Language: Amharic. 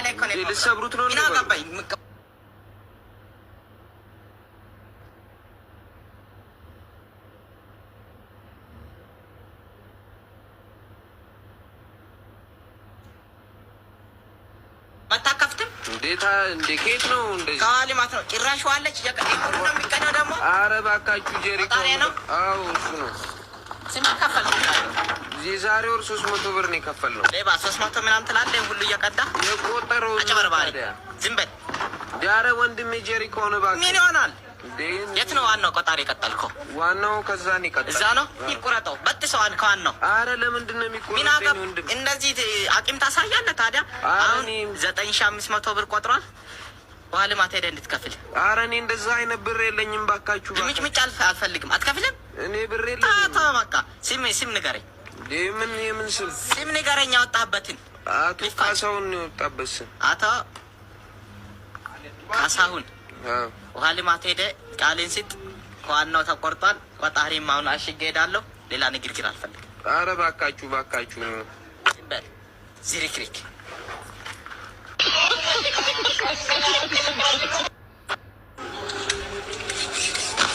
ላይ ኮኔ ልሰብሩት ነው እና ገባኝ አታከፍትም እንዴታ እንዴት ነው እንደዚህ ካሊማት ነው ጭራሽ ዋለች የቀደም ነው የሚቀነው ደግሞ አረ ባካችሁ ጀሪኮ አው እሱ ነው ስንት ከፈልኩ የዛሬ ወር 300 ብር ነው የከፈልነው ሌባ 300 ምናምን ትላለህ ሁሉ እየቀዳ የቆጠረው አጭበርባሪ ዝም በል ዳረ ወንድሜ ጀሪኮ ነው ባክ ምን ይሆናል የት ነው ዋናው ቆጣሪ ቀጠልከው ዋናው ከዛን ይቀጥል እዛ ነው ይቆረጠው በጥሰዋን ከዋናው አረ ለምንድን ነው የሚቆረጠው ወንድም እንደዚህ አቂም ታሳያለህ ታዲያ አሁን 9500 ብር ቆጥሯል ዋልማት ሄደህ እንድትከፍል አረ እኔ እንደዛ አይነት ብር የለኝም ባካችሁ ምጭ አልፈልግም አትከፍልም እኔ ብር የለኝም በቃ ስም ንገረኝ የምን ስም ንገረኝ ያወጣህበትን አቶ ካሳሁን ነው የወጣበት ስም አቶ ካሳሁን ውሃ ልማት ሄደህ ቃሌን ስጥ ከዋናው ተቆርጧል ቆጣሪም አሁን አሽጌ ሄዳለሁ ሌላ ንግግር አልፈልግም አረ ባካችሁ በል ዚሪክሪክ